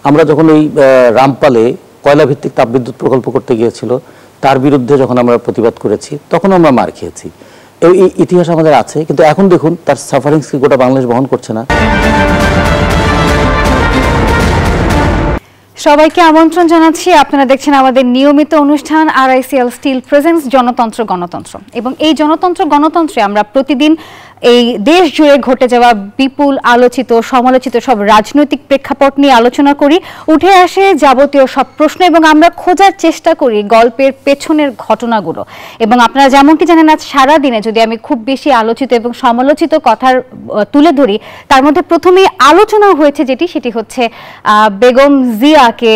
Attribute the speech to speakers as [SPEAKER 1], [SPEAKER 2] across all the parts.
[SPEAKER 1] আমরা যখন এই রামপালে কয়লা ভিত্তিক তাপবিদ্যুৎ প্রকল্প করতে গিয়েছিল তার বিরুদ্ধে যখন আমরা প্রতিবাদ করেছি তখন আমরা মার খেয়েছি। এই ইতিহাস আমাদের আছে, কিন্তু এখন দেখুন তার সাফারিংস কি গোটা বাংলাদেশ বহন করছে না।
[SPEAKER 2] সবাইকে আমন্ত্রণ জানাচ্ছি। আপনারা দেখছেন আমাদের নিয়মিত অনুষ্ঠান RICL স্টিল প্রেজেন্টস জনতন্ত্র গণতন্ত্র, এবং এই জনতন্ত্র গণতন্ত্রে আমরা প্রতিদিন এই দেশ জুড়ে ঘটে যাওয়া বিপুল আলোচিত সমালোচিত সব রাজনৈতিক প্রেক্ষাপট নিয়ে আলোচনা করি। উঠে আসে যাবতীয় সব প্রশ্ন এবং আমরা খোঁজার চেষ্টা করি গল্পের পেছনের ঘটনাগুলো। এবং আপনারা যেমনটি জানেন, আজ সারাদিনে যদি আমি খুব বেশি আলোচিত এবং সমালোচিত কথার তুলে ধরি, তার মধ্যে প্রথমেই আলোচনা হয়েছে সেটি হচ্ছে বেগম জিয়াকে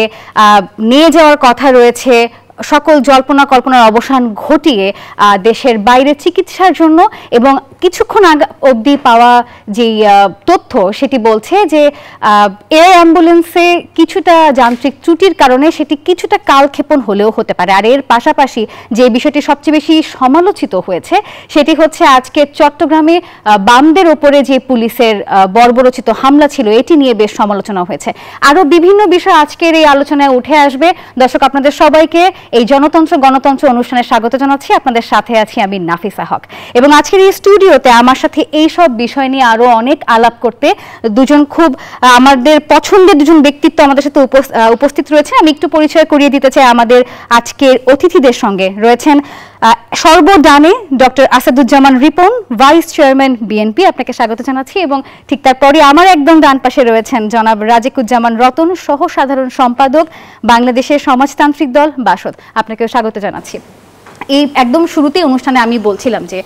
[SPEAKER 2] নিয়ে যাওয়ার কথা রয়েছে সকল জল্পনা কল্পনার অবসান ঘটিয়ে দেশের বাইরে চিকিৎসার জন্য। এবং কিছুক্ষণ আগে অবধি পাওয়া যে তথ্য সেটি বলছে যে এয়ার অ্যাম্বুলেন্সে কিছুটা যান্ত্রিক ত্রুটির কারণে সেটি কিছুটা কালক্ষেপণ হলেও হতে পারে। আর এর পাশাপাশি যে বিষয়টি সবচেয়ে বেশি সমালোচিত হয়েছে সেটি হচ্ছে আজকে চট্টগ্রামে বামদের ওপরে যে পুলিশের বর্বরোচিত হামলা ছিল, এটি নিয়ে বেশ সমালোচনা হয়েছে। আরও বিভিন্ন বিষয় আজকের এই আলোচনায় উঠে আসবে। দর্শক, আপনাদের সবাইকে এই জনতন্ত্র গণতন্ত্র অনুষ্ঠানে স্বাগত জানাচ্ছি। আপনাদের সাথে আছি আমি নাফিসা হক, এবং আজকের এই স্টুডিওতে আমার সাথে এই সব বিষয় নিয়ে আরো অনেক আলাপ করতে দুজন খুব আমাদের পছন্দের দুজন ব্যক্তিত্ব আমাদের সাথে উপস্থিত রয়েছে। আমি একটু পরিচয় করিয়ে দিতে চাই আমাদের আজকের অতিথিদের সঙ্গে। রয়েছেন সর্বডানে doctor Asaduzzaman Ripon, vice chairman BNP, আপনাকে স্বাগত জানাচ্ছি। এবং ঠিক তারপরে আমার একদম ডান পাশে রয়েছেন জনাব রাজিকুজ্জামান রতন, সহ সাধারণ সম্পাদক, বাংলাদেশের সমাজতান্ত্রিক দল বাসদ, আপনাকেও স্বাগত জানাচ্ছি। এই একদম শুরুতেই অনুষ্ঠানে আমি বলছিলাম যে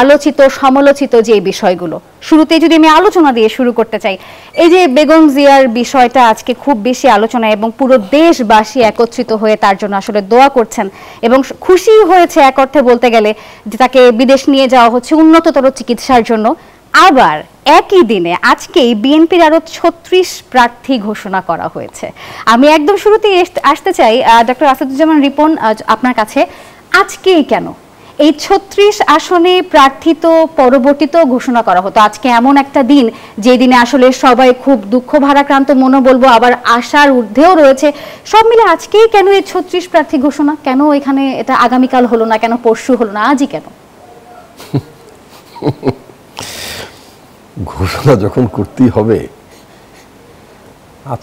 [SPEAKER 2] আলোচিত সমালোচিত যে বিষয়গুলো, শুরুতে যদি আমি আলোচনা দিয়ে শুরু করতে চাই, এই যে বেগম জিয়ার বিষয়টা আজকে খুব বেশি আলোচনা, এবং পুরো দেশবাসী একত্রিত হয়ে তার জন্য আসলে দোয়া করছেন এবং খুশি হয়েছে এক অর্থে বলতে গেলে যে তাকে বিদেশ নিয়ে যাওয়া হচ্ছে উন্নততর চিকিৎসার জন্য। আবার একই দিনে আজকেই বিএনপির আরো 36 প্রার্থী ঘোষণা করা হয়েছে। আমি একদম শুরুতেই আসতে চাই ডক্টর আসাদুজ্জামান রিপন, আপনার কাছে আজকেই কেন এই 36 আসনে প্রার্থী তো পরবর্তীতেও ঘোষণা করা হতো, আজকে এমন একটা দিন যে দিনে আসলে সবাই খুব দুঃখ ভারাক্রান্ত মনে বলবো, আবার আশার ঊর্ধ্বেও রয়েছে, সব মিলে আজকেই কেন এই 36 প্রার্থী ঘোষণা? কেন এখানে এটা আগামীকাল হলো না, কেন পরশু হলো না, আজই কেন?
[SPEAKER 3] ঘোষণা যখন করতেই হবে, আজ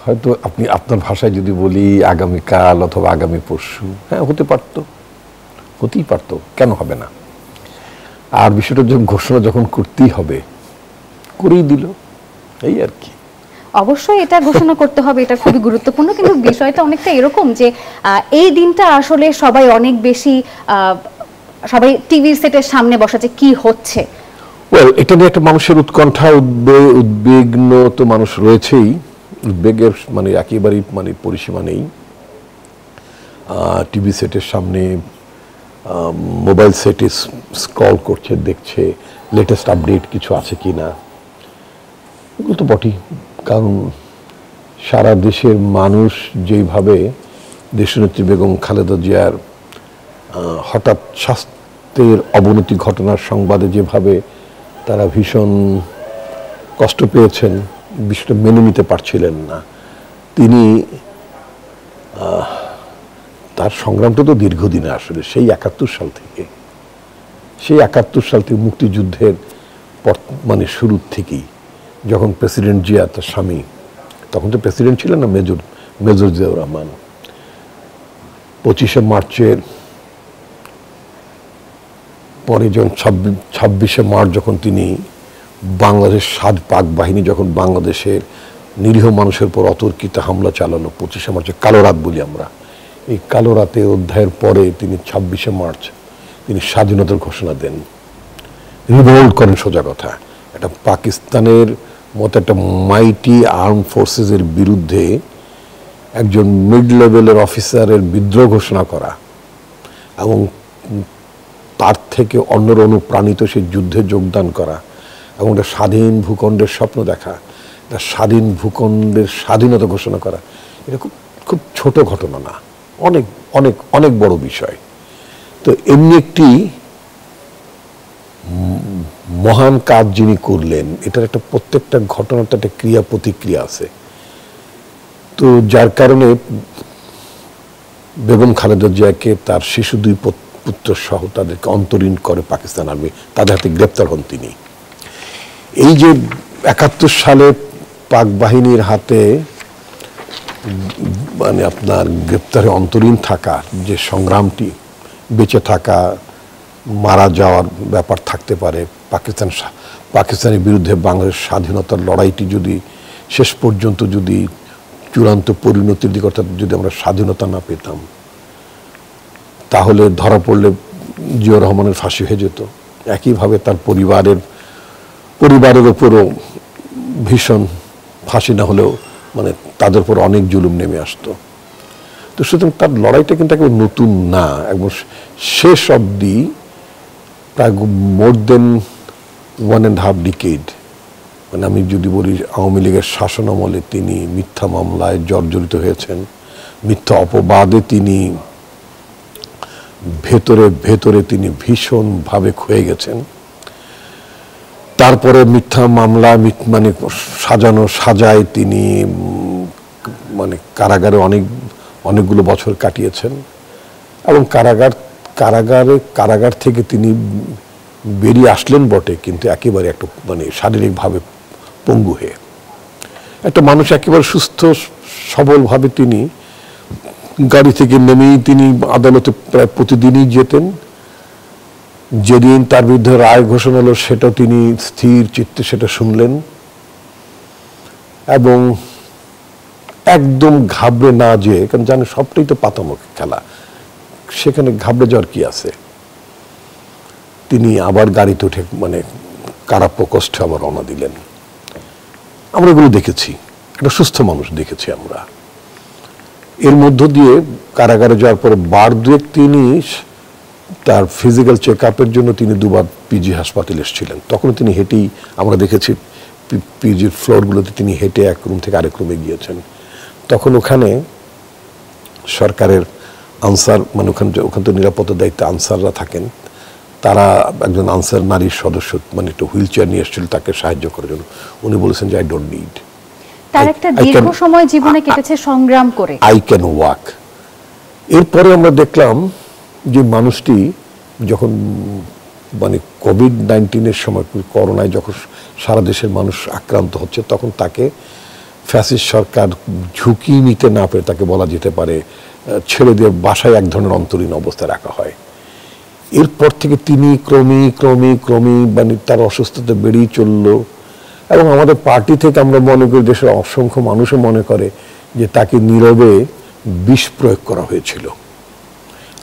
[SPEAKER 3] হয়তো আপনি আপনার ভাষায় যদি বলি আগামীকাল অথবা আগামী পরশু, হ্যাঁ হতেই পারতো, কেন হবে না? আর বিষয়টা যখন ঘোষণা যখন করতেই হবে, করেই দিল, এই আর কি।
[SPEAKER 2] অবশ্যই এটা ঘোষণা করতে হবে, এটা খুবই গুরুত্বপূর্ণ, কিন্তু বিষয়টা অনেকটা এরকম যে এই দিনটা আসলে সবাই অনেক বেশি সবাই টিভি সেটের সামনে বসাছে কি হচ্ছে।
[SPEAKER 3] এটা নিয়ে একটা মানুষের উৎকণ্ঠা, উদ্বিগ্ন তো মানুষ রয়েছেই, উদ্বেগের একেবারেই পরিসীমা নেই। টিভি সেটের সামনে, মোবাইল সেটে স্ক্রল করছে, দেখছে লেটেস্ট আপডেট কিছু আছে কি না, এগুলো তো বটেই। কারণ সারা দেশের মানুষ যেইভাবে দেশনেত্রী বেগম খালেদা জিয়ার হঠাৎ স্বাস্থ্যের অবনতি ঘটনার সংবাদে যেভাবে তারা ভীষণ কষ্ট পেয়েছেন, বিষয়টা মেনে নিতে পারছিলেন না। তিনি তার সংগ্রামটা তো দীর্ঘদিনে, আসলে সেই 71 সাল থেকে মুক্তিযুদ্ধের শুরুর থেকেই, যখন প্রেসিডেন্ট জিয়া তার স্বামী, তখন তো প্রেসিডেন্ট ছিলেন না মেজর জিয়াউর রহমান, 25শে মার্চের পরে যখন 26শে মার্চ যখন তিনি বাংলাদেশ পাক বাহিনী যখন বাংলাদেশের নিরীহ মানুষের উপর অতর্কিত হামলা চালালো, 25শে মার্চে কালো রাত বলি আমরা, এই কালো রাতে অধ্যায়ের পরে তিনি 26শে মার্চ তিনি স্বাধীনতার ঘোষণা দেন, রিভোল্ট করেন। সোজা কথা, এটা পাকিস্তানের মতো একটা মাইটি আর্ম ফোর্সেসের বিরুদ্ধে একজন মিড লেভেলের অফিসারের বিদ্রোহ ঘোষণা করা এবং তার থেকে অন্যরা অনুপ্রাণিত সেই যুদ্ধে যোগদান করা এবং একটা স্বাধীন ভূখণ্ডের স্বপ্ন দেখা, একটা স্বাধীন ভূখণ্ডের স্বাধীনতা ঘোষণা করা, এটা খুব ছোট ঘটনা না, অনেক অনেক অনেক বড় বিষয়। তো এমনি একটি মহান কাজ যিনি করলেন, এটার একটা প্রত্যেকটা ঘটনার একটা ক্রিয়া প্রতিক্রিয়া আছে। তো যার কারণে বেগম খালেদা জিয়াকে তার শিশু 2 পুত্র সহ তাদেরকে অন্তরীণ করে পাকিস্তান আর্মি, তাদের হাতে গ্রেপ্তার হন তিনি। এই যে 71 সালে পাক বাহিনীর হাতে মানে আপনার গ্রেপ্তারে অন্তরীণ থাকা যে সংগ্রামটি, বেঁচে থাকা মারা যাওয়ার ব্যাপার থাকতে পারে, পাকিস্তানের বিরুদ্ধে বাংলাদেশ স্বাধীনতার লড়াইটি যদি শেষ পর্যন্ত যদি চূড়ান্ত পরিণতির দিকে, অর্থাৎ যদি আমরা স্বাধীনতা না পেতাম, তাহলে ধরা পড়লে জিয়াউর রহমানের ফাঁসি হয়ে যেত। একইভাবে তার পরিবারের উপরও ভীষণ, ফাঁসি না হলেও মানে তাদের উপর অনেক জুলুম নেমে আসতো। তো সুতরাং তার লড়াইটা কিন্তু একেবারে নতুন না, একদম শেষ অবধি প্রায় মোর দেন 1.5 ডিকেড, মানে আমি যদি বলি আওয়ামী লীগের শাসনামলে তিনি মিথ্যা মামলায় জর্জরিত হয়েছেন, মিথ্যা অপবাদে তিনি ভেতরে তিনি ভীষণভাবে ক্ষয়ে গেছেন। তারপরে মিথ্যা মামলা মানে সাজানো সাজায় তিনি মানে কারাগারে অনেকগুলো বছর কাটিয়েছেন, এবং কারাগার থেকে তিনি বেরিয়ে আসলেন বটে, কিন্তু একেবারে একটা মানে শারীরিকভাবে পঙ্গু হয়ে। একটা মানুষ একেবারে সুস্থ সবলভাবে তিনি গাড়ি থেকে নেমেই তিনি আদালতে প্রায় প্রতিদিনই যেতেন। যেদিন তার বিরুদ্ধে রায় ঘোষণা হলো সেটাও তিনি স্থির চিত্তে সেটা শুনলেন, এবং একদম ঘাবড়ে না যেয়ে, কারণ জানে সবটাই তো পাতামুখ খেলা, সেখানে ঘাবড়ে যাওয়ার কি আছে, তিনি আবার গাড়িতে উঠে মানে কারাপ্রকোষ্ঠে আবার রওনা দিলেন। আমরা এগুলো দেখেছি, একটা সুস্থ মানুষ দেখেছি আমরা। এর মধ্য দিয়ে কারাগারে যাওয়ার পরে বার 2 তিনি তার ফিজিক্যাল চেক আপের জন্য তিনি 2 বার পিজি হাসপাতালে এসেছিলেন। তখন তিনি হেঁটেই, আমরা দেখেছি পিজির ফ্লোরগুলোতে তিনি হেঁটে এক রুম থেকে আরেক রুমে গিয়েছেন। তখন ওখানে সরকারের আনসার, মানে ওখান তো নিরাপত্তার দায়িত্বে আনসাররা থাকেন, তারা একজন আনসার নারীর সদস্য মানে একটু হুইল চেয়ার নিয়ে এসেছিল তাকে সাহায্য করার জন্য। উনি বলেছেন যে আই ডোন্ট নিড,
[SPEAKER 2] তার একটা দীর্ঘ সময় জীবনে কেটেছে সংগ্রাম করে,
[SPEAKER 3] আই ক্যান ওয়াক। এরপরে আমরা দেখলাম যে মানুষটি যখন মানে কোভিড-19 সময়, করোনায় যখন সারা দেশের মানুষ আক্রান্ত হচ্ছে, তখন তাকে ফ্যাসিস্ট সরকার ঝুঁকি নিতে না পেরে তাকে বলা যেতে পারে ছেড়ে দিয়ে বাসায় এক ধরনের অন্তরীণ অবস্থায় রাখা হয়। এরপর থেকে তিনি ক্রমে মানে তার অসুস্থতা বেড়েই চলল, এবং আমাদের পার্টি থেকে আমরা মনে করি, দেশের অসংখ্য মানুষও মনে করে যে তাকে নীরবে বিষ প্রয়োগ করা হয়েছিল,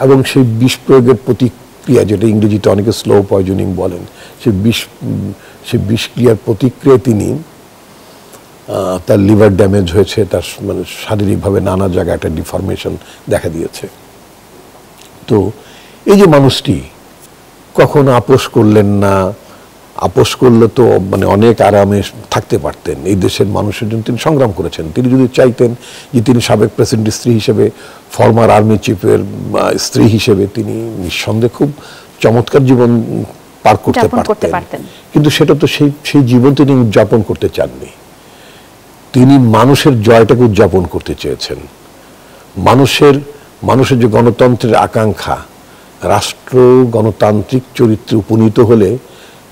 [SPEAKER 3] এবং সেই বিষ প্রয়োগের প্রতিক্রিয়া, যেটা ইংরেজিতে অনেকে স্লো পয়জনিং বলেন, সেই বিষক্রিয়ার প্রতিক্রিয়ায় তিনি তার লিভার ড্যামেজ হয়েছে, তার মানে শারীরিকভাবে নানা জায়গায় একটা ডিফরমেশন দেখা দিয়েছে। তো এই যে মানুষটি কখনো আপোষ করলেন না, আপোষ করলে তো মানে অনেক আরামে থাকতে পারতেন। এই দেশের মানুষের জন্য তিনি সংগ্রাম করেছেন। তিনি যদি চাইতেন যে তিনি সাবেক প্রেসিডেন্টের স্ত্রী হিসেবে, ফর্মার আর্মি চিফের স্ত্রী হিসেবে তিনি নিঃসন্দেহে খুব চমৎকার জীবন পার করতে পারতেন, কিন্তু সেটা তো সেই জীবন তিনি উদযাপন করতে চাননি। তিনি মানুষের জয়টাকে উদযাপন করতে চেয়েছেন। মানুষের যে গণতন্ত্রের আকাঙ্ক্ষা, রাষ্ট্র গণতান্ত্রিক চরিত্রে উপনীত হলে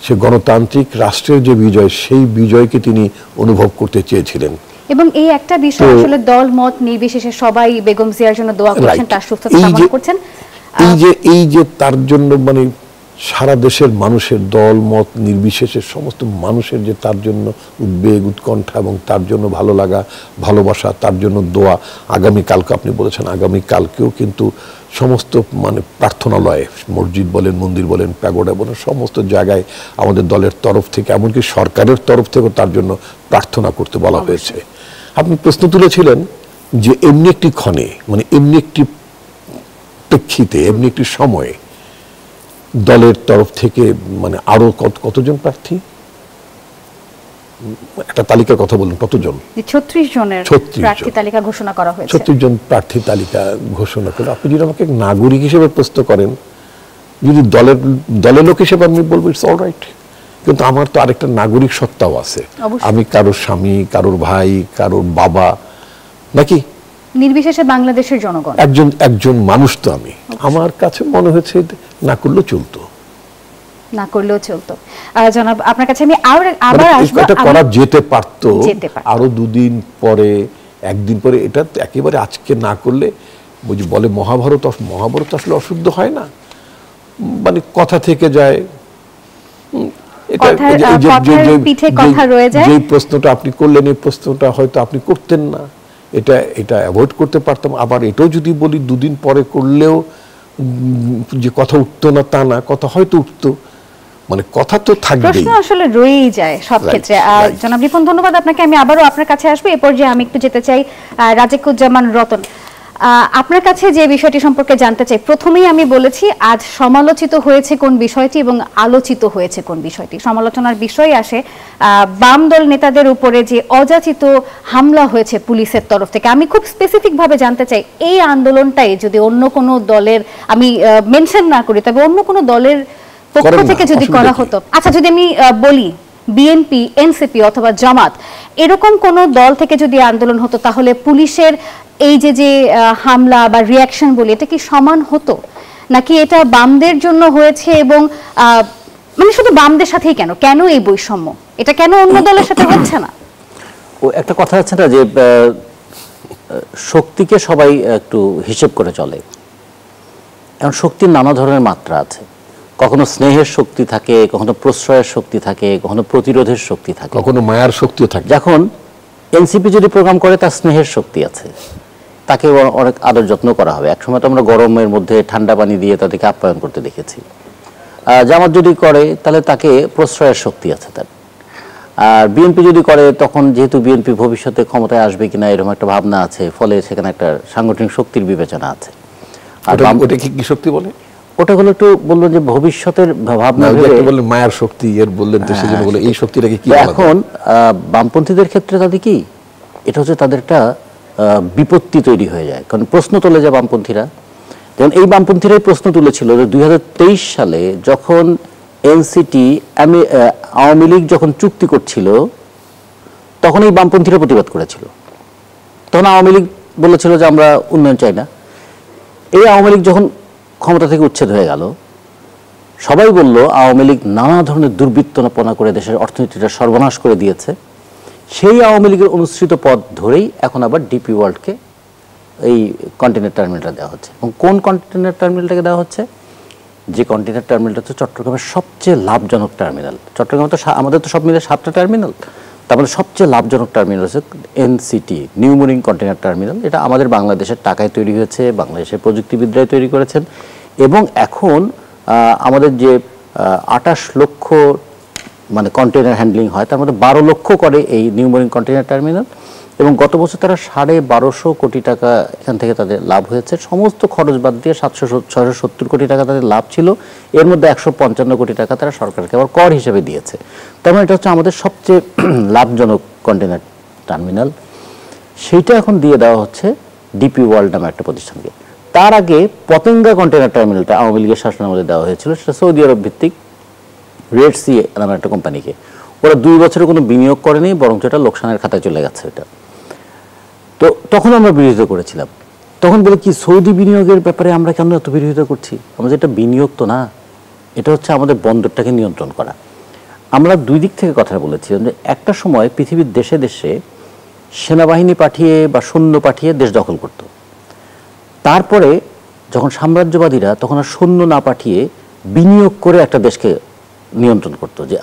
[SPEAKER 3] সে গণতান্ত্রিক রাষ্ট্রের যে বিজয়, সেই বিজয়কে তিনি অনুভব করতে চেয়েছিলেন।
[SPEAKER 2] এবং এই একটা বিষয় আসলে দল মত নির্বিশেষে সবাই বেগম জিয়ার জন্য দোয়া করছেন, তার সুস্থতা কামনা করছেন।
[SPEAKER 3] এই যে তার জন্য মানে সারা দেশের মানুষের, দল মত নির্বিশেষে সমস্ত মানুষের যে তার জন্য উদ্বেগ, উৎকণ্ঠা, এবং তার জন্য ভালো লাগা, ভালোবাসা, তার জন্য দোয়া। আগামীকালকে আপনি বলেছেন, আগামীকালকেও কিন্তু সমস্ত মানে প্রার্থনালয়ে, মসজিদ বলেন, মন্দির বলেন, প্যাগোডা বলেন, সমস্ত জায়গায় আমাদের দলের তরফ থেকে, এমনকি সরকারের তরফ থেকেও তার জন্য প্রার্থনা করতে বলা হয়েছে। আপনি প্রশ্ন তুলেছিলেন যে এমনি একটি ক্ষণে, মানে এমনি একটি প্রেক্ষিতে, এমনি একটি সময়ে দলের তরফ থেকে মানে আরো কতজন প্রার্থী, একটা তালিকার কথা বলুন, কতজন?
[SPEAKER 2] 36 জনের প্রার্থী তালিকা ঘোষণা করা হয়েছে।
[SPEAKER 3] 36 জন প্রার্থী তালিকা ঘোষণা করে। আপনি যদি আমাকে নাগরিক হিসেবে প্রশ্ন করেন, যদি দলের লোক হিসেবে আমি বলবো ইটস অল রাইট, কিন্তু আমার তো আরেকটা নাগরিক সত্তাও আছে। আমি কারোর স্বামী, কারোর ভাই, কারোর বাবা, নাকি
[SPEAKER 2] নির্বিশেষে বাংলাদেশের জনগণ
[SPEAKER 3] একজন মানুষ তো আমি, আমার কাছে মনে হয়েছে না করলেও চলতো,
[SPEAKER 2] না করলেও চলতো। জনাব আপনার কাছে আমি আবার আসবো,
[SPEAKER 3] এটা করা যেতে পারতো
[SPEAKER 2] যেতে পারতো।
[SPEAKER 3] আরো দুদিন পরে, একদিন পরে। এটা একেবারে আজকে না করলে বলে মহাভারত আসলে অশুদ্ধ হয় না, মানে কথা থেকে যায়। যে প্রশ্নটা আপনি করলেন এই প্রশ্নটা হয়তো আপনি করতেন না, এটা অ্যাভয়েড করতে পারতাম। আবার এটাও যদি বলি দুদিন পরে করলেও যে কথা উঠতো না তা না, কথা হয়তো উঠতো, মানে কথা তো থাকবেই,
[SPEAKER 2] প্রশ্ন আসলে রয়েই যায় সব ক্ষেত্রে। জনাব রিপন, ধন্যবাদ আপনাকে। আমি আবারও আপনার কাছে আসবো। এ পর্যায়ে আমি একটু যেতে চাই রাজিকুজ্জামান রতন, আপনার কাছে যে বিষয়টি সম্পর্কে জানতে চাই। প্রথমেই আমি বলেছি আজ সমালোচিত হয়েছে কোন বিষয়টি এবং আলোচিত হয়েছে কোন বিষয়টি। সমালোচনার বিষয় আসে বাম দল নেতাদের উপরে যে অযাচিত হামলা হয়েছে পুলিশের তরফ থেকে। আমি খুব স্পেসিফিক ভাবে জানতে চাই, এই আন্দোলনটাই যদি অন্য কোনো দলের, আমি মেনশন না করি, তবে অন্য কোনো দলের পক্ষ থেকে যদি করা হতো, আচ্ছা যদি আমি বলি বিএনপি, এনসিপি অথবা জামাত, এরকম কোন দল থেকে যদি আন্দোলন হতো, তাহলে পুলিশের এই যে হামলা বা রিয়াকশন বলি, এটা কি সমান হতো, নাকি এটা বামদের জন্য হয়েছে? এবং মানে শুধু বামদের সাথেই কেন এই বৈষম্য, এটা কেন অন্য দলের সাথে হচ্ছে না?
[SPEAKER 1] ও একটা কথা আছে না যে শক্তিকে সবাই একটু হিসেব করে চলে। এখন শক্তির নানা ধরনের মাত্রা আছে, কখনো স্নেহের শক্তি থাকে, কখনো প্রশ্রয়ের শক্তি থাকে, কখনো প্রতিরোধের শক্তি থাকে,
[SPEAKER 3] কখনো মায়ার শক্তিও থাকে।
[SPEAKER 1] যখন এনসিপি যদি প্রোগ্রাম করে, তার স্নেহের শক্তি আছে, তাকে অনেক আদর যত্ন করা হবে। একসময় তো আমরা গরমের মধ্যে ঠান্ডা পানি দিয়ে তাদেরকে আপ্যায়ন করতে দেখেছি। জামাত যদি করে তাহলে তাকে প্রশ্রয়ের শক্তি আছে তার। আর বিএনপি যদি করে, তখন যেহেতু বিএনপি ভবিষ্যতে ক্ষমতায় আসবে কিনা এরকম একটা ভাবনা আছে, ফলে সেখানে একটা সাংগঠনিক শক্তির বিবেচনা আছে। আর
[SPEAKER 3] ওটা কি শক্তি বলে?
[SPEAKER 1] ওটা হলো একটু বললেন যে ভবিষ্যতের ভাবনা,
[SPEAKER 3] বললেন মায়ার শক্তি, এর বললেন তো সেজন্য বলে এই শক্তিটাকে কি?
[SPEAKER 1] এখন বামপন্থীদের ক্ষেত্রে তাদের কি, এটা হচ্ছে তাদের একটা বিপত্তি তৈরি হয়ে যায়, কারণ প্রশ্ন তোলে যায় বামপন্থীরা। যেমন এই বামপন্থীরাই প্রশ্ন তুলেছিল যে 2023 সালে যখন এনসিটি আওয়ামী লীগ যখন চুক্তি করছিল, তখন এই বামপন্থীরা প্রতিবাদ করেছিল। তখন আওয়ামী লীগ বলেছিল যে আমরা উন্নয়ন চাই না। এই আওয়ামী লীগ যখন ক্ষমতা থেকে উচ্ছেদ হয়ে গেল, সবাই বলল আওয়ামী লীগ নানা ধরনের দুর্বৃত্তপনা করে দেশের অর্থনীতিটা সর্বনাশ করে দিয়েছে। সেই আওয়ামী লীগের অনুসৃত পথ ধরেই এখন আবার ডিপি ওয়ার্ল্ডকে এই কন্টেইনার টার্মিনালটা দেওয়া হচ্ছে। এবং কোন কন্টেইনার টার্মিনালটাকে দেওয়া হচ্ছে? যে কন্টেইনার টার্মিনালটা হচ্ছে চট্টগ্রামের সবচেয়ে লাভজনক টার্মিনাল। চট্টগ্রামে তো আমাদের তো সব মিলে 7টা টার্মিনাল, তার মধ্যে সবচেয়ে লাভজনক টার্মিনাল হচ্ছে NCT, new marine container terminal. এটা আমাদের বাংলাদেশের টাকায় তৈরি হয়েছে, বাংলাদেশের প্রযুক্তিবিদরাই তৈরি করেছেন। এবং এখন আমাদের যে 28 লক্ষ মানে কন্টেইনার হ্যান্ডলিং হয়, তার মধ্যে 12 লক্ষ করে এই নিউ মেরিন কন্টেইনার টার্মিনাল। এবং গত বছর তারা 1250 কোটি টাকা এখান থেকে তাদের লাভ হয়েছে। সমস্ত খরচ বাদ দিয়ে 670 কোটি টাকা তাদের লাভ ছিল। এর মধ্যে 155 কোটি টাকা তারা সরকারকে আবার কর হিসেবে দিয়েছে। তার মানে এটা হচ্ছে আমাদের সবচেয়ে লাভজনক কন্টেইনার টার্মিনাল। সেইটা এখন দিয়ে দেওয়া হচ্ছে ডিপি ওয়ার্ল্ড নামে একটা প্রতিষ্ঠানকে। তার আগে পতেঙ্গা কন্টেইনার টার্মিনালটা আওয়ামী লীগের শাসনের মধ্যে দেওয়া হয়েছিল, সেটা সৌদি আরব ভিত্তিক রেড সি নামে একটা কোম্পানিকে। ওরা 2 বছরের কোনো বিনিয়োগ করেনি, বরং এটা লোকসানের খাতায় চলে গেছে। এটা তো তখন আমরা বিরোধিতা করেছিলাম। তখন বলে কি সৌদি বিনিয়োগের ব্যাপারে আমরা কেন এত বিরোধিতা করছি? আমাদের এটা বিনিয়োগ তো না, এটা হচ্ছে আমাদের বন্দরটাকে নিয়ন্ত্রণ করা। আমরা 2 দিক থেকে কথা বলেছিলাম যে একটা সময় পৃথিবীর দেশে দেশে সেনাবাহিনী পাঠিয়ে বা সৈন্য পাঠিয়ে দেশ দখল করত। তারপরে যখন সাম্রাজ্যবাদীরা, তখন আর সৈন্য না পাঠিয়ে বিনিয়োগ করে একটা দেশকে নিয়ন্ত্রণ করতো। যে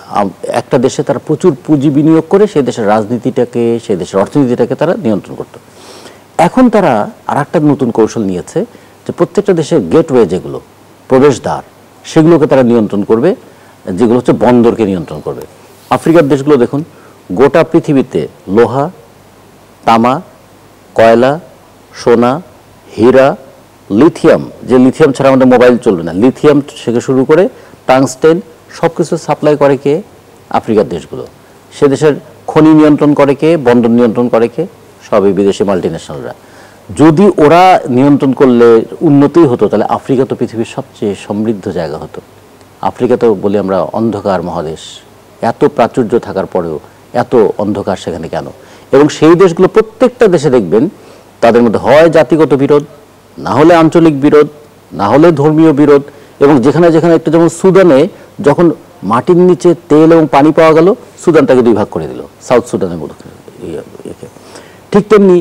[SPEAKER 1] একটা দেশে তারা প্রচুর পুঁজি বিনিয়োগ করে সেই দেশের রাজনীতিটাকে, সেই দেশের অর্থনীতিটাকে তারা নিয়ন্ত্রণ করতো। এখন তারা আর একটা নতুন কৌশল নিয়েছে যে প্রত্যেকটা দেশের গেটওয়ে, যেগুলো প্রবেশদ্বার, সেগুলোকে তারা নিয়ন্ত্রণ করবে, যেগুলো হচ্ছে বন্দরকে নিয়ন্ত্রণ করবে। আফ্রিকার দেশগুলো দেখুন, গোটা পৃথিবীতে লোহা, তামা, কয়লা, সোনা, হীরা, লিথিয়াম, যে লিথিয়াম ছাড়া আমাদের মোবাইল চলবে না, লিথিয়াম থেকে শুরু করে টাংস্টেন, সব কিছু সাপ্লাই করে কে? আফ্রিকার দেশগুলো। সে দেশের খনি নিয়ন্ত্রণ করে কে? বন্দর নিয়ন্ত্রণ করে কে? সবই বিদেশি মাল্টিন্যাশনালরা। যদি ওরা নিয়ন্ত্রণ করলে উন্নতি হতো, তাহলে আফ্রিকা তো পৃথিবীর সবচেয়ে সমৃদ্ধ জায়গা হতো। আফ্রিকা তো বলি আমরা অন্ধকার মহাদেশ, এত প্রাচুর্য থাকার পরেও এত অন্ধকার সেখানে কেন? এবং সেই দেশগুলো, প্রত্যেকটা দেশে দেখবেন তাদের মধ্যে হয় জাতিগত বিরোধ, না হলে আঞ্চলিক বিরোধ, না হলে ধর্মীয় বিরোধ। এবং যেখানে যেখানে একটা, যেমন সুদানে যখন মাটির নিচে তেল এবং পানি পাওয়া গেল, সুদানটাকে দুই ভাগ করে দিল, সাউথ সুদানের মধ্যে। ঠিক তেমনি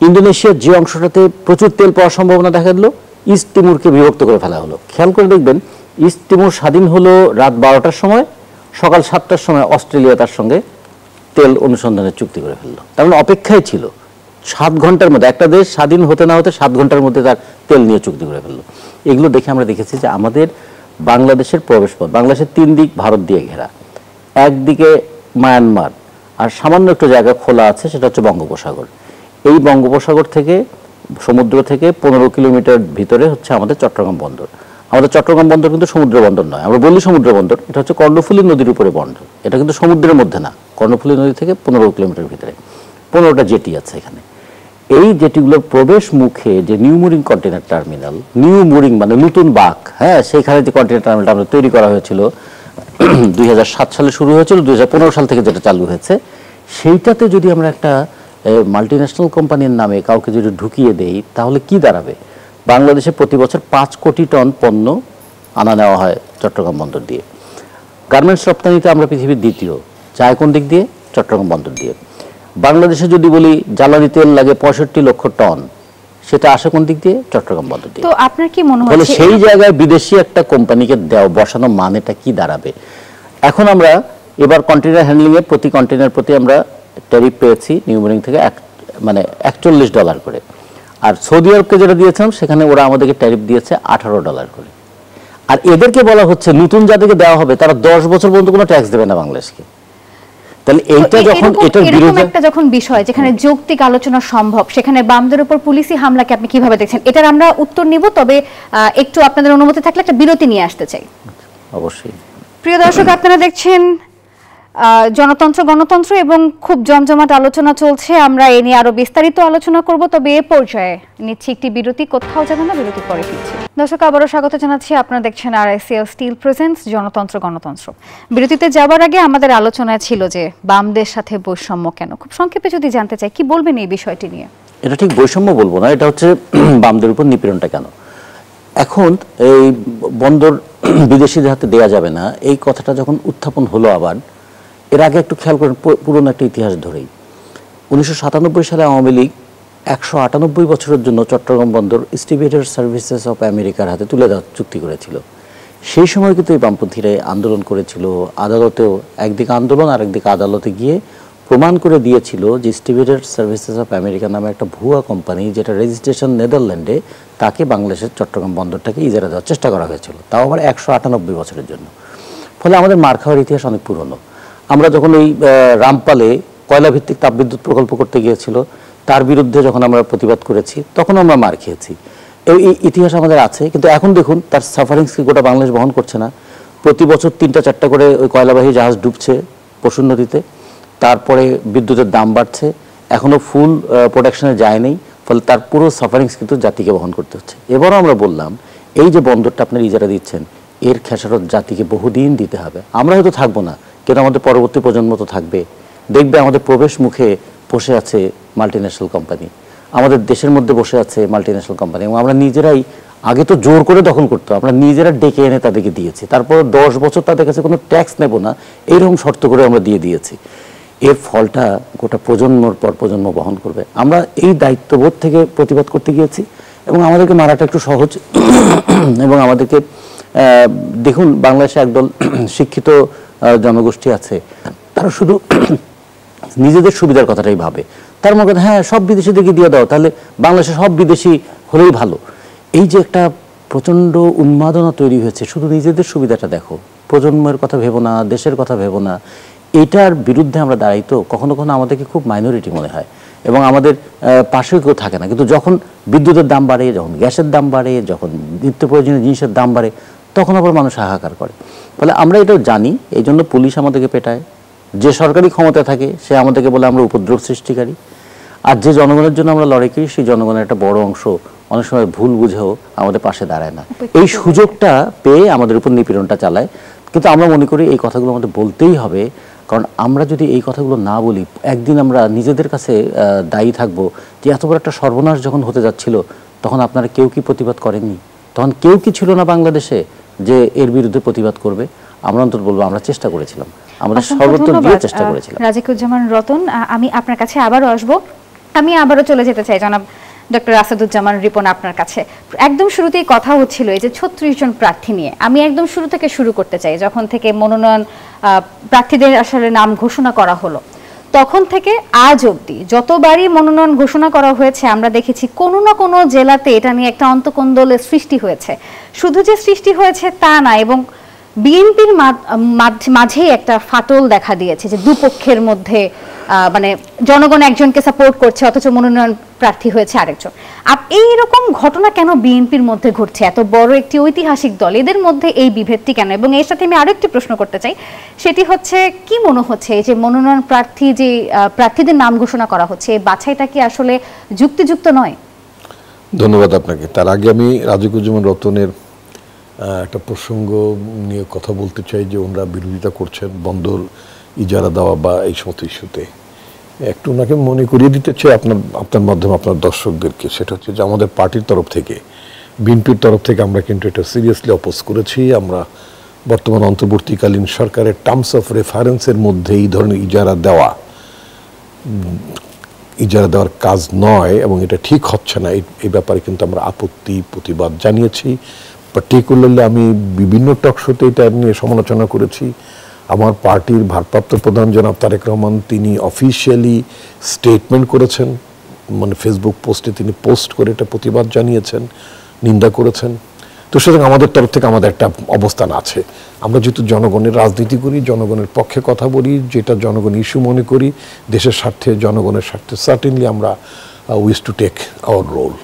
[SPEAKER 1] ইন্দোনেশিয়ার যে অংশটাতে প্রচুর তেল পাওয়ার সম্ভাবনা দেখা দিল, ইস্ট তিমুরকে বিভক্ত করে ফেলা হলো। খেয়াল করে দেখবেন, ইস্ট তিমুর স্বাধীন হলো রাত 12টার সময়, সকাল 7টার সময় অস্ট্রেলিয়া তার সঙ্গে তেল অনুসন্ধানের চুক্তি করে ফেললো। তার মানে অপেক্ষায় ছিল 7 ঘন্টার মধ্যে, একটা দেশ স্বাধীন হতে না হতে 7 ঘন্টার মধ্যে তার তেল নিয়ে চুক্তি করে ফেললো। এগুলো দেখে আমরা দেখেছি যে আমাদের বাংলাদেশের প্রবেশপথ, বাংলাদেশের 3 দিক ভারত দিয়ে ঘেরা, একদিকে মায়ানমার, আর সামান্য একটু জায়গা খোলা আছে, সেটা হচ্ছে বঙ্গোপসাগর। এই বঙ্গোপসাগর থেকে, সমুদ্র থেকে 15 কিলোমিটার ভিতরে হচ্ছে আমাদের চট্টগ্রাম বন্দর। আমাদের চট্টগ্রাম বন্দর কিন্তু সমুদ্র বন্দর নয়, আমরা বলি সমুদ্র বন্দর, এটা হচ্ছে কর্ণফুলী নদীর উপরে বন্দর। এটা কিন্তু সমুদ্রের মধ্যে না, কর্ণফুলী নদী থেকে 15 কিলোমিটার ভিতরে 15টা জেটি আছে এখানে। এই জেটিগুলোর প্রবেশ মুখে যে new mooring container terminal, new mooring মানে নতুন বাক, হ্যাঁ, সেইখানে যে কন্টেনার টার্মিনালটা আমরা তৈরি করা হয়েছিল 2007 সালে শুরু হয়েছিল, 2015 সাল থেকে যেটা চালু হয়েছে, সেইটাতে যদি আমরা একটা মাল্টিন্যাশনাল কোম্পানির নামে কাউকে যদি ঢুকিয়ে দেই, তাহলে কি দাঁড়াবে? বাংলাদেশে প্রতি বছর 5 কোটি টন পণ্য আনা নেওয়া হয় চট্টগ্রাম বন্দর দিয়ে। গার্মেন্টস রপ্তানিতে আমরা পৃথিবীর দ্বিতীয়, যায় কোন দিক দিয়ে? চট্টগ্রাম বন্দর দিয়ে। বাংলাদেশে যদি বলি জ্বালানি তেল লাগে 65 লক্ষ টন, সেটা আসে কোন দিক দিয়ে? চট্টগ্রাম বন্দর দিয়ে।
[SPEAKER 2] তো আপনার কি মনে
[SPEAKER 1] তাহলে
[SPEAKER 2] হচ্ছে
[SPEAKER 1] সেই জায়গায় বিদেশি একটা কোম্পানিকে বসানো মানেটা কি দাঁড়াবে? এখন আমরা এবার কন্টেইনার হ্যান্ডলিং এর প্রতি কন্টেইনার প্রতি আমরা ট্যারিফ পেয়েছি নিউ মুরিং থেকে মানে $41 করে। আর সৌদি আরবকে যেটা দিয়েছিলাম, সেখানে ওরা আমাদেরকে ট্যারিফ দিয়েছে $18 করে। আর এদেরকে বলা হচ্ছে নতুন যাদেরকে দেওয়া হবে তারা 10 বছর পর্যন্ত কোনো ট্যাক্স দেবে না বাংলাদেশকে। তাহলে এইটা যখন এটার বিরুদ্ধে
[SPEAKER 2] একটা যখন বিষয় যেখানে যৌক্তিক আলোচনা সম্ভব, সেখানে বামদের উপর পুলিশি হামলাকে আপনি কিভাবে দেখছেন? এটার আমরা উত্তর নিব, তবে একটু আপনাদের অনুমতি থাকলে একটা বিরতি নিয়ে আসতে চাই।
[SPEAKER 1] অবশ্যই।
[SPEAKER 2] প্রিয় দর্শক, আপনারা দেখছেন জনতন্ত্র গণতন্ত্র এবং খুব জমজমাট আলোচনা চলছে। আমরা এ নিয়ে আরো বিস্তারিত আলোচনা করব, তবে এ পর্যায়ে নিচ্ছি একটি বিরতি। কোথাও যাবেন না, বিরতি পরে ফিরছি। দর্শক, আবারও স্বাগত জানাচ্ছি। আপনারা দেখছেন RICL স্টিল প্রেজেন্টস জনতন্ত্র গণতন্ত্র। বিরতিতে যাবার আগে আমাদের আলোচনায় ছিল যে বামদের সাথে বৈষম্য কেন, খুব সংক্ষেপে যদি জানতে চাই, কি বলবেন এই বিষয়টি নিয়ে?
[SPEAKER 1] এটা ঠিক বৈষম্য বলবো না, এটা হচ্ছে বামদের উপর নিপীড়নটা কেন। এখন এই বন্দর বিদেশিদের হাতে দেয়া যাবে না, এই কথাটা যখন উত্থাপন হলো, আবার এর আগে একটু খেয়াল করেন পুরনো একটা ইতিহাস ধরেই। 1997 সালে আওয়ামী লীগ 198 বছরের জন্য চট্টগ্রাম বন্দর স্টিভেটার সার্ভিসেস অফ আমেরিকার হাতে তুলে দেওয়ার চুক্তি করেছিল। সেই সময় কিন্তু এই বামপন্থীরা আন্দোলন করেছিল, আদালতেও একদিকে আন্দোলন আর একদিকে আদালতে গিয়ে প্রমাণ করে দিয়েছিল যে স্টিভেটার সার্ভিসেস অফ আমেরিকা নামে একটা ভুয়া কোম্পানি, যেটা রেজিস্ট্রেশন নেদারল্যান্ডে, তাকে বাংলাদেশের চট্টগ্রাম বন্দরটাকে ইজারা দেওয়ার চেষ্টা করা হয়েছিল, তাও আবার 198 বছরের জন্য। ফলে আমাদের মার খাওয়ার ইতিহাস অনেক পুরনো। আমরা যখন এই রামপালে কয়লা ভিত্তিক তাপবিদ্যুৎ প্রকল্প করতে গিয়েছিল, তার বিরুদ্ধে যখন আমরা প্রতিবাদ করেছি, তখন আমরা মার খেয়েছি। এই ইতিহাস আমাদের আছে। কিন্তু এখন দেখুন, তার সাফারিংসকে গোটা বাংলাদেশ বহন করছে না। প্রতি বছর 3টা-4টা করে ওই কয়লাবাহী জাহাজ ডুবছে পশুর নদীতে। তারপরে বিদ্যুতের দাম বাড়ছে, এখনও ফুল প্রোডাকশনে যায়নি। ফলে তার পুরো সাফারিংস কিন্তু জাতিকে বহন করতে হচ্ছে। এবারও আমরা বললাম, এই যে বন্দরটা আপনার ইজারা দিচ্ছেন, এর খেসারত জাতিকে বহুদিন দিতে হবে। আমরা হয়তো থাকবো না, কিন্তু আমাদের পরবর্তী প্রজন্ম তো থাকবে। দেখবে আমাদের প্রবেশ মুখে বসে আছে মাল্টিন্যাশনাল কোম্পানি, আমাদের দেশের মধ্যে বসে আছে মাল্টিন্যাশনাল কোম্পানি, এবং আমরা নিজেরাই আগে তো জোর করে দখল করতো, আমরা নিজেরা ডেকে এনে তাদেরকে দিয়েছি। তারপর 10 বছর তাদের কাছে কোনো ট্যাক্স নেব না, এইরকম শর্ত করে আমরা দিয়েছি। এর ফলটা গোটা প্রজন্মর পর প্রজন্ম বহন করবে। আমরা এই দায়িত্ববোধ থেকে প্রতিবাদ করতে গিয়েছি, এবং আমাদেরকে মারাটা একটু সহজ। এবং আমাদেরকে দেখুন, বাংলাদেশে একদল শিক্ষিত জনগোষ্ঠী আছে, তারা শুধু নিজেদের সুবিধার কথাটাই ভাবে। তার মনে করেন, হ্যাঁ, সব বিদেশিদেরকে দিয়ে দাও, তাহলে বাংলাদেশে সব বিদেশি হলেই ভালো। এই যে একটা প্রচণ্ড উন্মাদনা তৈরি হয়েছে, শুধু নিজেদের সুবিধাটা দেখো, প্রজন্মের কথা ভেবো না, দেশের কথা ভেবো না, এটার বিরুদ্ধে আমরা দাঁড়াই। তো কখনো কখনো আমাদেরকে খুব মাইনরিটি মনে হয়, এবং আমাদের পাশেও কেউ থাকে না। কিন্তু যখন বিদ্যুতের দাম বাড়ে, যখন গ্যাসের দাম বাড়ে, যখন নিত্য প্রয়োজনীয় জিনিসের দাম বাড়ে, তখন আবার মানুষ হাহাকার করে। ফলে আমরা এটাও জানি, এই জন্য পুলিশ আমাদেরকে পেটায়। যে সরকারি ক্ষমতা থাকে সে আমাদেরকে বলে আমরা উপদ্রব সৃষ্টিকারী। আর যে জনগণের জন্য আমরা লড়াই করি, সেই জনগণের একটা বড় অংশ অনেক সময় ভুল বুঝেও আমাদের পাশে দাঁড়ায় না। এই সুযোগটা পেয়ে আমাদের উপর নিপীড়নটা চালায়। কিন্তু আমরা মনে করি এই কথাগুলো আমাদের বলতেই হবে, কারণ আমরা যদি এই কথাগুলো না বলি, একদিন আমরা নিজেদের কাছে দায়ী থাকবো যে এত বড় একটা সর্বনাশ যখন হতে যাচ্ছিল তখন আপনারা কেউ কি প্রতিবাদ করেননি? তখন কেউ কি ছিল না বাংলাদেশে যে এর বিরুদ্ধে প্রতিবাদ করবে? আমরা অন্তত বলবো আমরা চেষ্টা করেছিলাম, আমরা সর্বোত্তম দিয়ে চেষ্টা করেছিলাম।
[SPEAKER 2] রাজিকুজ্জামান রতন, আমি আপনার কাছে আবারও আসবো। আমি আবারও চলে যেতে চাই জনাব ডক্টর আসাদুজ্জামান রিপন আপনার কাছে। একদম শুরুতেই কথা হচ্ছিল এই যে 36 জন প্রার্থী নিয়ে, আমি একদম শুরু থেকে শুরু করতে চাই। যখন থেকে মনোনয়ন প্রার্থীদের আসলে নাম ঘোষণা করা হলো তখন থেকে আজ অবধি যতবারই মনোনয়ন ঘোষণা করা হয়েছে আমরা দেখেছি কোনো না কোনো জেলাতে এটা নিয়ে একটা অন্তকোন্দলের সৃষ্টি হয়েছে। শুধু যে সৃষ্টি হয়েছে তা না, এবং বিএনপির মাঝেই একটা ফাটল দেখা দিয়েছে যে দুপক্ষের মধ্যে মানে জনগণ একজনকে সাপোর্ট করছে অথচ মনোনয়ন প্রার্থী হয়েছে আরেকজন। এইরকম ঘটনা কেন বিএনপির মধ্যে ঘটছে? এত বড় একটি ঐতিহাসিক দল, এদের মধ্যে এই বিভেদটি কেন? এবং এর সাথে আমি আরেকটি প্রশ্ন করতে চাই, সেটি হচ্ছে কি মনে হচ্ছে এই যে মনোনয়ন প্রার্থী যে প্রার্থীদের নাম ঘোষণা করা হচ্ছে এই বাছাইটা কি আসলে যুক্তিযুক্ত নয়?
[SPEAKER 3] ধন্যবাদ আপনাকে। তার আগে আমি রাজিকুজ্জামান রতনের একটা প্রসঙ্গ নিয়ে কথা বলতে চাই যে ওনারা বিরোধিতা করছেন বন্দর ইজারা দেওয়া বা এই সমস্ত ইস্যুতে। একটু ওনাকে মনে করিয়ে দিতে চাই আপনার মাধ্যমে আপনার দর্শকদেরকে, সেটা হচ্ছে যে আমাদের পার্টির তরফ থেকে, বিএনপির তরফ থেকে আমরা কিন্তু এটা সিরিয়াসলি অপোজ করেছি। আমরা বর্তমান অন্তর্বর্তীকালীন সরকারের টার্মস অফ রেফারেন্সের মধ্যে এই ধরনের ইজারা দেওয়ার কাজ নয় এবং এটা ঠিক হচ্ছে না, এই ব্যাপারে কিন্তু আমরা আপত্তি প্রতিবাদ জানিয়েছি। পার্টিকুলারলি আমি বিভিন্ন টক শোতে এটা নিয়ে সমালোচনা করেছি। আমার পার্টির ভারপ্রাপ্ত প্রধান জনাব তারেক রহমান তিনি অফিসিয়ালি স্টেটমেন্ট করেছেন, মানে ফেসবুক পোস্টে তিনি পোস্ট করে এটা প্রতিবাদ জানিয়েছেন, নিন্দা করেছেন। তো সুতরাং আমাদের তরফ থেকে আমাদের একটা অবস্থান আছে। আমরা যেহেতু জনগণের রাজনীতি করি, জনগণের পক্ষে কথা বলি, যেটা জনগণ ইস্যু মনে করি, দেশের স্বার্থে, জনগণের স্বার্থে, সার্টেনলি আমরা wish to take our role.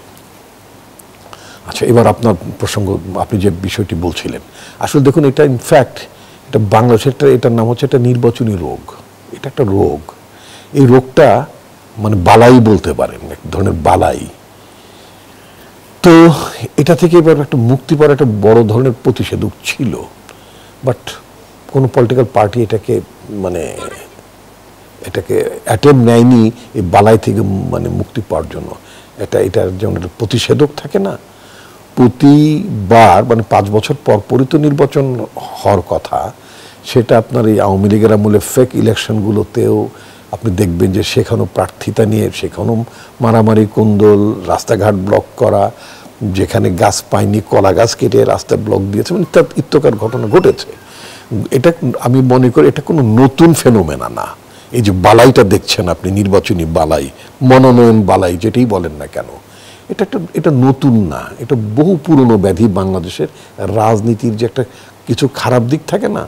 [SPEAKER 3] আচ্ছা, এবার আপনার প্রসঙ্গ, আপনি যে বিষয়টি বলছিলেন, আসলে দেখুন এটা ইনফ্যাক্ট এটা বাংলাদেশের এটার নাম হচ্ছে একটা নির্বাচনী রোগ। এটা একটা রোগ। এই রোগটা মানে বালাই বলতে পারেন, এক ধরনের বালাই। তো এটা থেকে এবার একটা মুক্তি পাওয়ার একটা বড় ধরনের প্রতিষেধক ছিল, বাট কোনো পলিটিক্যাল পার্টি এটাকে অ্যাটেম্প নেয়নি এই বালাই থেকে মানে মুক্তি পাওয়ার জন্য। এটার যেমন একটা প্রতিষেধক থাকে না, প্রতিবার মানে 5 বছর পর পরই তো নির্বাচন হওয়ার কথা। সেটা আপনার এই আওয়ামী লীগের আমলে ফেক ইলেকশনগুলোতেও আপনি দেখবেন যে সেখানেও প্রার্থিতা নিয়ে সেখানেও মারামারি, কোন্দল, রাস্তাঘাট ব্লক করা, যেখানে গাছ পায়নি কলা গাছ কেটে রাস্তা ব্লক দিয়েছে, মানে ইত্যকার ঘটনা ঘটেছে। এটা আমি মনে করি এটা কোনো নতুন ফেনোমেনা না। এই যে বালাইটা দেখছেন আপনি, নির্বাচনী বালাই, মনোনয়ন বালাই, যেটাই বলেন না কেন, এটা নতুন না, এটা বহু পুরনো ব্যাধি। বাংলাদেশের রাজনীতির যে একটা কিছু খারাপ দিক থাকে না,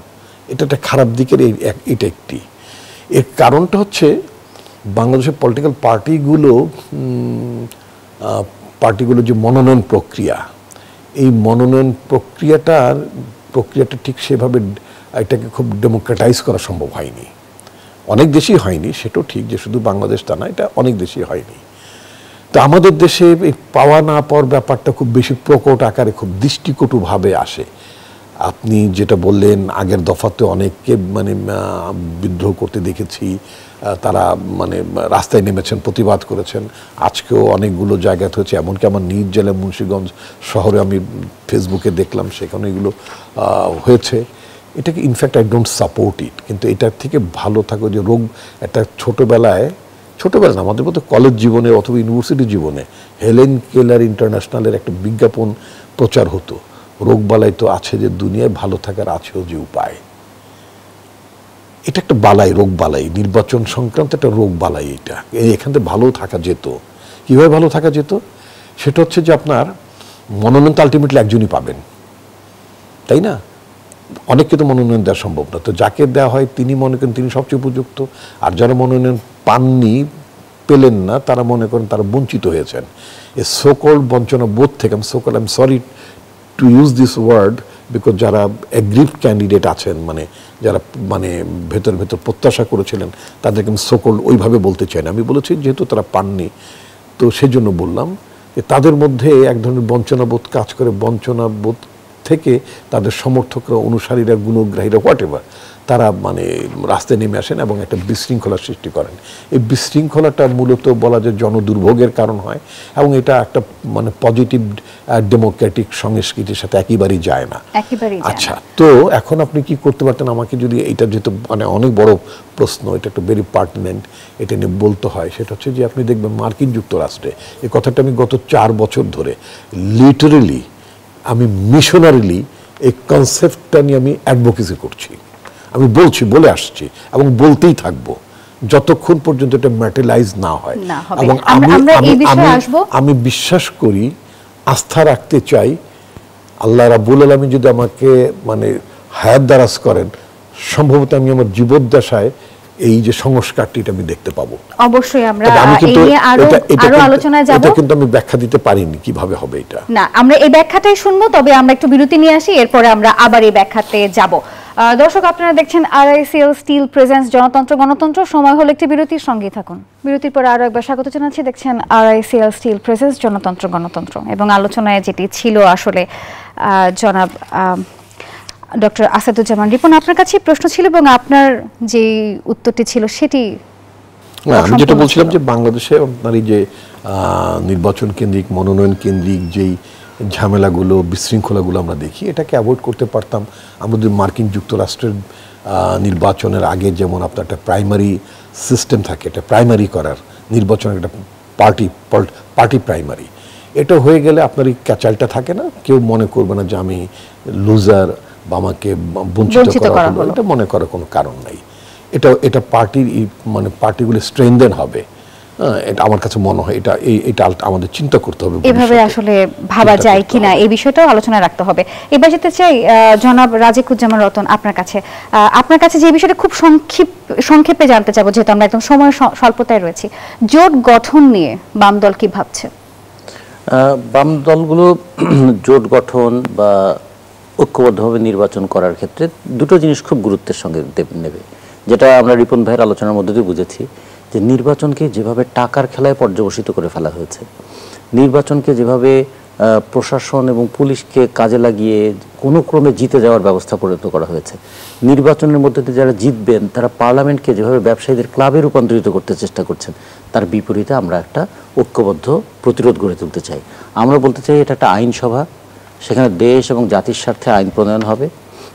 [SPEAKER 3] এটা একটা খারাপ দিকের এটা একটি। এর কারণটা হচ্ছে বাংলাদেশের পলিটিক্যাল পার্টিগুলো যে মনোনয়ন প্রক্রিয়া, এই মনোনয়ন প্রক্রিয়াটা ঠিক সেভাবে এটাকে খুব ডেমোক্রেটাইজ করা সম্ভব হয়নি। অনেক দেশেই হয়নি, সেটাও ঠিক যে শুধু বাংলাদেশ তা না, এটা অনেক দেশেই হয়নি। তো আমাদের দেশে এই পাওয়া না পাওয়ার ব্যাপারটা খুব বেশি প্রকট আকারে, খুব দৃষ্টিকটুভাবে আসে। আপনি যেটা বললেন, আগের দফাতে অনেককে মানে বিদ্রোহ করতে দেখেছি, তারা মানে রাস্তায় নেমেছেন, প্রতিবাদ করেছেন। আজকেও অনেকগুলো জায়গাতে হচ্ছে, এমনকি আমার নিজ জেলা মুন্সিগঞ্জ শহরে আমি ফেসবুকে দেখলাম, সেখানে এগুলো হয়েছে। এটাকে ইনফ্যাক্ট আই ডোন্ট সাপোর্ট ইট, কিন্তু এটার থেকে ভালো থাকো যে রোগ একটা ছোটবেলায় না, আমাদের মতো কলেজ জীবনে অথবা ইউনিভার্সিটি জীবনে হেলেন কেলার ইন্টারন্যাশনালের একটা বিজ্ঞাপন প্রচার হতো, রোগবালাই তো আছে যে দুনিয়ায়, ভালো থাকার আছেও যে উপায়। এটা একটা বালাই, রোগ বালাই, নির্বাচন সংক্রান্ত একটা রোগ বালাই। এটা এখান থেকে ভালো থাকা যেত। কীভাবে ভালো থাকা যেত? সেটা হচ্ছে যে আপনার মনোনয়ন তো আলটিমেটলি একজনই পাবেন, তাই না? অনেককে তো মনোনয়ন দেওয়া সম্ভব না। তো যাকে দেওয়া হয় তিনি মনে করেন তিনি সবচেয়ে উপযুক্ত, আর যারা মনোনয়ন পেলেন না তারা মনে করেন তারা বঞ্চিত হয়েছেন। এ সোকল্ড বঞ্চনা বোধ থেকে, I am sorry to use this word, because যারা অ্যাগ্রিভড ক্যান্ডিডেট আছেন, মানে যারা মানে ভেতর প্রত্যাশা করেছিলেন, তাদেরকে আমি সোকল্ড ওইভাবে বলতে চাই না। আমি বলেছি যেহেতু তারা পাননি, তো সেই জন্য বললাম যে তাদের মধ্যে এক ধরনের বঞ্চনাবোধ কাজ করে। বঞ্চনাবোধ থেকে তাদের সমর্থকরা, অনুসারীরা, গুণগ্রাহীরা, হোয়াট এভার, তারা মানে রাস্তায় নেমে আসেন এবং একটা বিশৃঙ্খলা সৃষ্টি করেন। এই বিশৃঙ্খলাটা মূলত বলা যায় জনদুর্ভোগের কারণ হয় এবং এটা একটা মানে পজিটিভ ডেমোক্রেটিক সংস্কৃতির সাথে একেবারেই যায় না। আচ্ছা, তো এখন আপনি কি করতে পারতেন আমাকে যদি এটা যেহেতু মানে অনেক বড় প্রশ্ন, এটা একটা ভেরি পার্টিনেন্ট, এটা নিয়ে বলতে হয়, সেটা হচ্ছে যে আপনি দেখবেন মার্কিন যুক্তরাষ্ট্রে এই কথাটা আমি গত 4 বছর ধরে লিটারেলি আমি মিশনারিলি এই কনসেপ্টটা নিয়ে আমি অ্যাডভোকেসি করছি, আমি বলছি, বলে আসছি এবং বলতেই থাকবো যতক্ষণ পর্যন্ত এটা ম্যাটেরিয়ালাইজ না হয়। এবং আমি বিশ্বাস করি, আস্থা রাখতে চাই, আল্লাহ রাব্বুল আলামিন যদি আমাকে মানে হায়াত দারাজ করেন, সম্ভবত আমি আমার জীবদ্দশায় এই যে সংস্কারটি এটা আমি দেখতে পাবো।
[SPEAKER 2] অবশ্যই আমরা এই নিয়ে আরো আলোচনায় যাব।
[SPEAKER 3] এটা কিন্তু আমি ব্যাখ্যা দিতে পারিনি কিভাবে হবে এটা।
[SPEAKER 2] না, আমরা এই ব্যাখ্যাটাই শুনবো, তবে আমরা একটু বিরতি নিয়ে আসি, এরপরে আমরা আবার এই ব্যাখ্যাতে যাব। দর্শক, আপনারা দেখছেন RICL স্টিল প্রেজেন্স জনতন্ত্র গণতন্ত্র। সময় হলো একটি বিরতির, সঙ্গেই থাকুন। বিরতির পর আরো একবার স্বাগত জানাচ্ছি। দেখছেন RICL স্টিল প্রেজেন্স জনতন্ত্র গণতন্ত্র, এবং আলোচনায় যেটি ছিল আসলে জনাব ডক্টর আসাদুজ্জামান রিপন, আপনার কাছে প্রশ্ন ছিল এবং আপনার যে উত্তরটি ছিল সেটি
[SPEAKER 3] আমি যেটা বলছিলাম যে বাংলাদেশে আপনার এই যে নির্বাচন কেন্দ্রিক, মনোনয়ন কেন্দ্রিক যেই ঝামেলাগুলো, বিশৃঙ্খলাগুলো আমরা দেখি, এটাকে অ্যাভয়েড করতে পারতাম আমরা যদি মার্কিন যুক্তরাষ্ট্রের নির্বাচনের আগে যেমন আপনার একটা প্রাইমারি সিস্টেম থাকে, এটা প্রাইমারি করার নির্বাচনের একটা পার্টি প্রাইমারি, এটা হয়ে গেলে আপনার এই ক্যাচালটা থাকে না, কেউ মনে করবে না যে আমি লুজার বা আমাকে বঞ্চিত করা হলো, এটা মনে করার কোনো কারণ নাই। এটা পার্টির মানে পার্টিগুলো স্ট্রেনদেন হবে, এটা আমার কাছে মনে হয় এটা আমাদের চিন্তা করতে হবে,
[SPEAKER 2] এভাবে আসলে ভাবা যায় কিনা এই বিষয়টাও আলোচনায় রাখতে হবে। এবার যেতে চাই জনাব রাজিকুজ্জামান রতন, আপনার কাছে যে বিষয়টা খুব সংক্ষেপে জানতে চাবো, যেহেতু আমরা একদম সময় স্বল্পতায় রয়েছি, জোট গঠন নিয়ে বাম দল কি ভাবছে?
[SPEAKER 1] বাম দলগুলো জোট গঠন বা ঐক্যবদ্ধভাবে নির্বাচন করার ক্ষেত্রে দুটো জিনিস খুব গুরুত্বের সঙ্গে নেবে, যেটা আমরা রিপন ভাইয়ের আলোচনার মধ্যে দিয়ে বুঝেছি, যে নির্বাচনকে যেভাবে টাকার খেলায় পর্যবসিত করে ফেলা হয়েছে, নির্বাচনকে যেভাবে প্রশাসন এবং পুলিশকে কাজে লাগিয়ে কোনো ক্রমে জিতে যাওয়ার ব্যবস্থা পরিণত করা হয়েছে, নির্বাচনের মধ্যে দিয়ে যারা জিতবেন তারা পার্লামেন্টকে যেভাবে ব্যবসায়ীদের ক্লাবে রূপান্তরিত করতে চেষ্টা করছেন, তার বিপরীতে আমরা একটা ঐক্যবদ্ধ প্রতিরোধ গড়ে তুলতে চাই। আমরা বলতে চাই এটা একটা আইনসভা, সেখানে দেশ এবং জাতির স্বার্থে আইন প্রণয়ন হবে,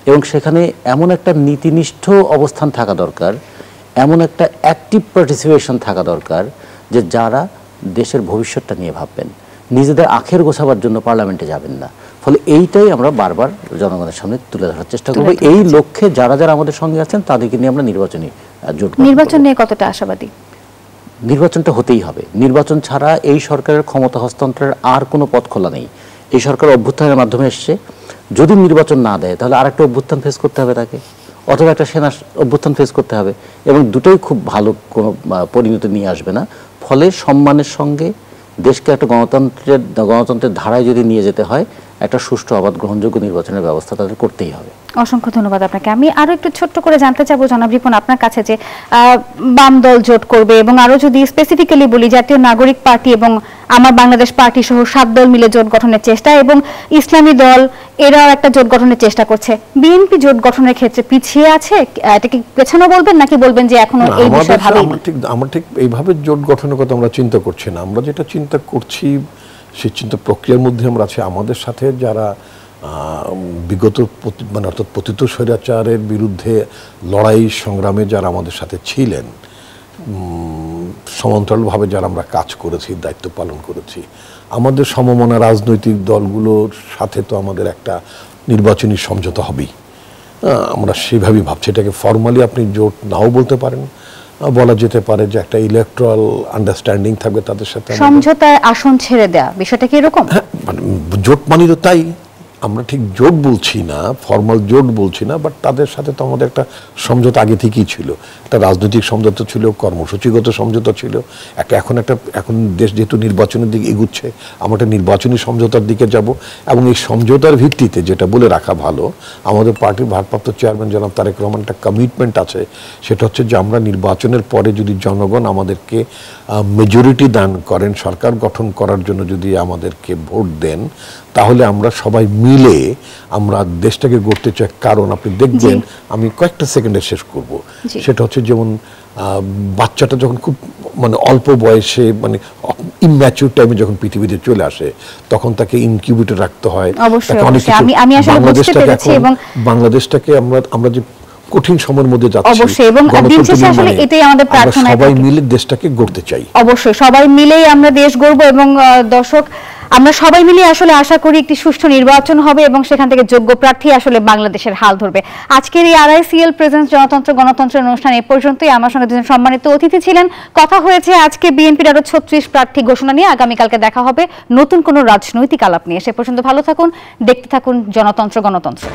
[SPEAKER 1] এবং সেখানে এমন একটা নীতিনিষ্ঠ অবস্থান থাকা দরকার, এমন একটা অ্যাক্টিভ পার্টিসিপেশন থাকা দরকার, যে যারা দেশের ভবিষ্যৎটা নিয়ে ভাববেন, নিজেদের আখের গোছাবার জন্য পার্লামেন্টে যাবেন না। ফলে এইটাই আমরা বারবার জনগণের সামনে তুলে ধরার চেষ্টা করব। এই লক্ষ্যে যারা যারা আমাদের সঙ্গে আছেন তাদেরকে নিয়ে আমরা নির্বাচনী জোট।
[SPEAKER 2] নির্বাচন নিয়ে কতটা আশাবাদী?
[SPEAKER 1] নির্বাচনটা হতেই হবে। নির্বাচন ছাড়া এই সরকারের ক্ষমতা হস্তান্তরের আর কোনো পথ খোলা নেই। এই সরকার অভ্যুত্থানের মাধ্যমে এসছে, যদি নির্বাচন না দেয় তাহলে আরেকটা অভ্যুত্থান ফেস করতে হবে তাকে, অথবা একটা সেনা অভ্যুত্থান ফেস করতে হবে, এবং দুটোই খুব ভালো কোনো পরিণতি নিয়ে আসবে না। ফলে সম্মানের সঙ্গে দেশকে একটা গণতন্ত্রের ধারায় যদি নিয়ে যেতে হয়, একটা সুষ্ঠু অবাধ গ্রহণযোগ্য নির্বাচনের ব্যবস্থা তাদের করতেই হবে।
[SPEAKER 2] অসংখ্য ধন্যবাদ আপনাকে। আমি আরো একটু ছোট্ট করে জানতে চাবো জনাব রিপন আপনার কাছে, যে বাম দল জোট করবে, এবং আরো যদি স্পেসিফিক্যালি বলি, জাতীয় নাগরিক পার্টি এবং আমার বাংলাদেশ পার্টি সহ 7 দল মিলে জোট গঠনের চেষ্টা, এবং ইসলামী দল এরাও একটা জোট গঠনের চেষ্টা করছে। বিএনপি জোট গঠনের ক্ষেত্রে পিছিয়ে আছে, এটা কি পেছানো বলবেন নাকি বলবেন যে এখনো এই বিষয়ে ভাবেনি?
[SPEAKER 3] আমরা ঠিক এইভাবে জোট গঠনের কথা আমরা চিন্তা করছি না। আমরা যেটা চিন্তা করছি সেই চিন্তা প্রক্রিয়ার মধ্যে আমরা আছি। আমাদের সাথে যারা বিগত মানে অর্থাৎ পতিত স্বৈরাচারের বিরুদ্ধে লড়াই সংগ্রামে যারা আমাদের সাথে ছিলেন, সমান্তরালভাবে যারা আমরা কাজ করেছি, দায়িত্ব পালন করেছি, আমাদের সমমনা রাজনৈতিক দলগুলোর সাথে তো আমাদের একটা নির্বাচনী সমঝোতা হবেই। আমরা সেইভাবেই ভাবছি। এটাকে ফর্মালি আপনি জোট নাও বলতে পারেন, বলা যেতে পারে যে একটা ইলেকট্রাল আন্ডারস্ট্যান্ডিং থাকবে তাদের সাথে।
[SPEAKER 2] সমঝোতায় আসন ছেড়ে দেয়া বিষয়টা কি এরকম?
[SPEAKER 3] হ্যাঁ, জোট মানে তো তাই। আমরা ঠিক জোট বলছি না, ফর্মাল জোট বলছি না, বাট তাদের সাথে তো আমাদের একটা সমঝোতা আগে থেকেই ছিল। একটা রাজনৈতিক সমঝোতা ছিল, কর্মসূচিগত সমঝোতা ছিল, এখন দেশ যেহেতু নির্বাচনের দিকে এগুচ্ছে, আমরা একটা নির্বাচনী সমঝোতার দিকে যাব। এবং এই সমঝোতার ভিত্তিতে যেটা বলে রাখা ভালো, আমাদের পার্টির ভারপ্রাপ্ত চেয়ারম্যান জনাব তারেক রহমান একটা কমিটমেন্ট আছে, সেটা হচ্ছে যে আমরা নির্বাচনের পরে যদি জনগণ আমাদেরকে মেজরিটি দান করেন, সরকার গঠন করার জন্য যদি আমাদেরকে ভোট দেন, তাহলে আমরা সবাই মিলে মিলে আমরা দেশটাকে গড়তে চাই। কারণ আপনি দেখবেন, আমি কয়েকটা সেকেন্ডে শেষ করব, সেটা হচ্ছে যেমন বাচ্চাটা যখন খুব মানে অল্প বয়সে মানে ইম্যাচিউর টাইমে যখন পৃথিবীতে চলে আসে, তখন তাকে ইনকিউবেটর রাখতে হয়।
[SPEAKER 2] আমি আসলে বুঝতে পেরেছি। এবং
[SPEAKER 3] বাংলাদেশটাকে আমরা যে কঠিন সময়ের মধ্যে যাচ্ছি,
[SPEAKER 2] অবশ্যই, এবং দিন শেষে আসলে এটাই আমাদের প্রার্থনা,
[SPEAKER 3] সবাই মিলে দেশটাকে গড়তে চাই।
[SPEAKER 2] অবশ্যই সবাই মিলেই আমরা দেশ গড়ব। এবং দর্শক, আমরা সবাই মিলে আসলে আশা করি একটি সুষ্ঠু নির্বাচন হবে এবং সেখান থেকে যোগ্য প্রার্থী আসলে বাংলাদেশের হাল ধরবে। আজকের এই RICL প্রেজেন্স জনতন্ত্র গণতন্ত্রের অনুষ্ঠান এ পর্যন্তই। আমার সঙ্গে দুজন সম্মানিত অতিথি ছিলেন। কথা হয়েছে আজকে বিএনপির আরো 36 প্রার্থী ঘোষণা নিয়ে। আগামীকালকে দেখা হবে নতুন কোনো রাজনৈতিক আলাপ নিয়ে। সে পর্যন্ত ভালো থাকুন, দেখতে থাকুন জনতন্ত্র গণতন্ত্র।